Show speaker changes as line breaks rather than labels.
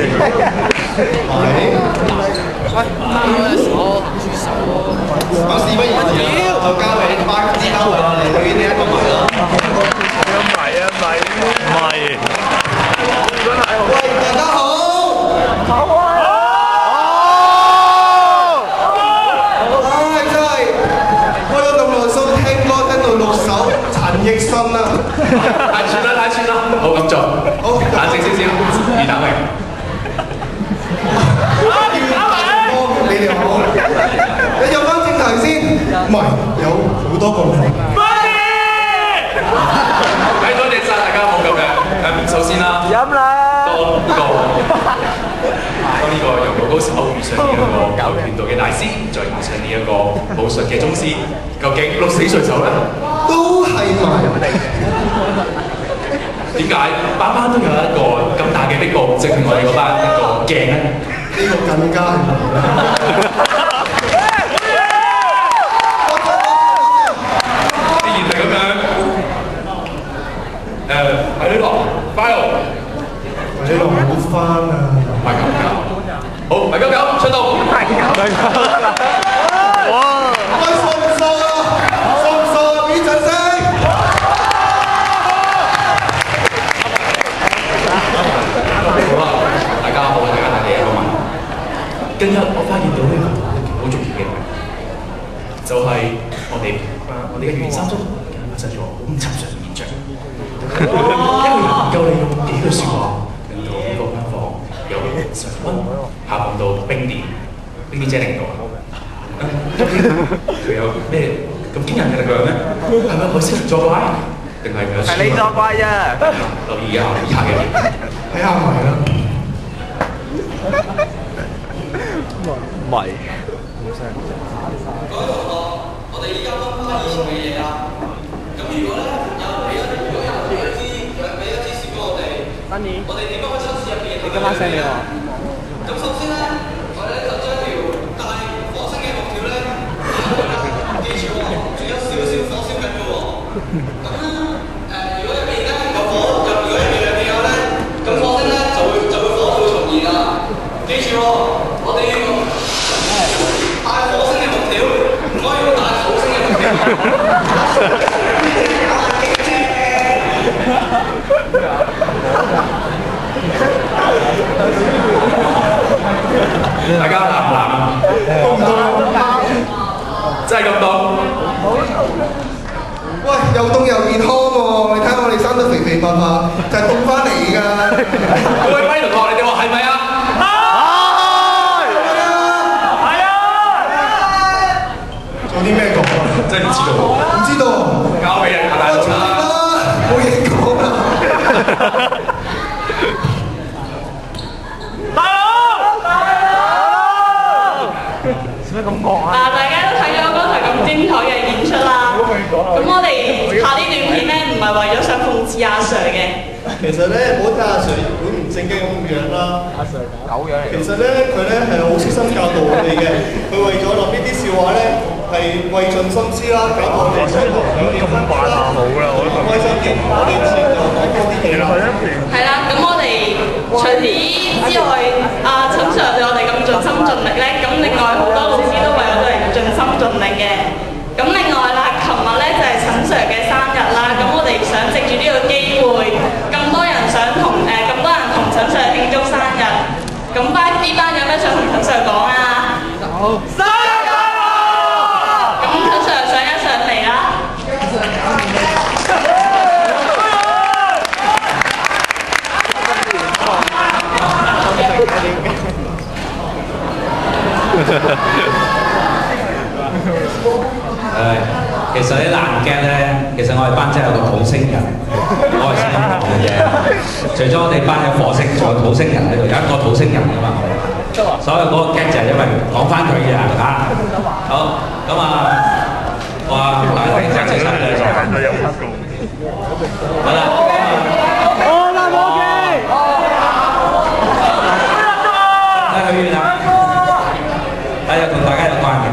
我事不宜遲啦，就交俾班指導嚟表演呢一個迷啦。喂，大家好。真係開咗咁耐數，聽歌聽到六首陳奕迅啊！
太串啦，太串啦！好咁做，好冷靜少少，預等佢。
你哋好，你入翻正題先，唔係有好多個問題。
多謝晒大家冇咁樣。首先啦，當呢個由老高手遇上呢一個教拳道嘅大師，再遇上呢一個武術嘅宗師，究竟鹿死誰手咧？
都係埋。
點解班班都有一個咁大嘅壁布，證明我哋嗰班一個鏡咧？
呢個更加係。
既然係咁樣，喺呢度 file，
喺度唔好翻啊！
唔係咁㗎，好，唔係咁樣，出動。
哇！喂，傻唔傻啊？傻唔傻啊？俾掌聲！
好啦，大家好，大家睇第一個問題。近日我發現到呢個好重要嘅，就係我哋嘅袁三叔發生咗好唔尋常嘅現象。一個人能夠利用幾句説話，令到呢個間房由常溫下降到冰點，冰點即係零度啊！佢有咩咁驚人嘅力量咧？係咪佢識作怪，定係佢有？
係你作怪啫！
留意以下嘅嘢，
睇下迷啦。
迷。
各位同學，我哋依家分翻以前嘅嘢啦。咁如果咧如果有人俾一支小我哋，我哋點樣去測試入邊嘅？你今晚聲嘅喎。咁首先咧，我哋咧就將條帶火星嘅木條咧打開啦，記住喎，仲有少少火燒緊嘅喎。咁如果入邊咧有火，如果入邊有嘢咧，咁火星咧就會火到重燃啦。記住喎，我哋要帶火星嘅木條，唔可以用帶土星嘅木條。
大家冷唔冷啊？真係咁凍？
喂，又凍又健康喎！你睇我哋生得肥肥白白，就係凍翻嚟㗎。
各位咪同學，你哋話係咪啊？
做啲咩講啊？
真係唔知道。
唔知道。
交俾人大佬啦。
冇嘢講啦。
大家都睇咗剛才咁精彩嘅演出啦。咁我哋拍呢段片咧，唔係為咗想諷刺阿 Sir 嘅。
其實咧，唔好睇阿 Sir 本唔正經咁樣啦。阿 Sir 狗樣嚟。其實咧，佢咧係好悉心教導我哋嘅。佢為咗諗呢啲笑話咧，係費盡心思啦，搞到我哋上堂有啲分化啦，好啦，我都開心啲。我哋自然就講多啲嘢啦。
係啦，咁我哋除此之外，阿陳 Sir 對我哋咁盡心盡力咧，咁另外好多老師都為我哋盡心盡力嘅。咁另外啦，琴日咧就係陳 Sir 嘅生日啦，咁我哋想藉住呢個機會，咁多人同陳 Sir 慶祝生日，咁呢班有咩想同陳 Sir 講啊？生日快樂！咁陳 Sir 上一上嚟啦。
其實啲爛 gag 咧，其實我哋班真係有個土星人，我係先講嘅啫。除咗我哋班有火星，仲有土星人喺度，有一個土星人㗎嘛。所以嗰個 gag 就係因為講翻佢嘅嚇。好，咁啊，哇！大家聽齊晒啦，好啦。我啦，冇嘅。睇佢啦，係啊，同大家有關嘅。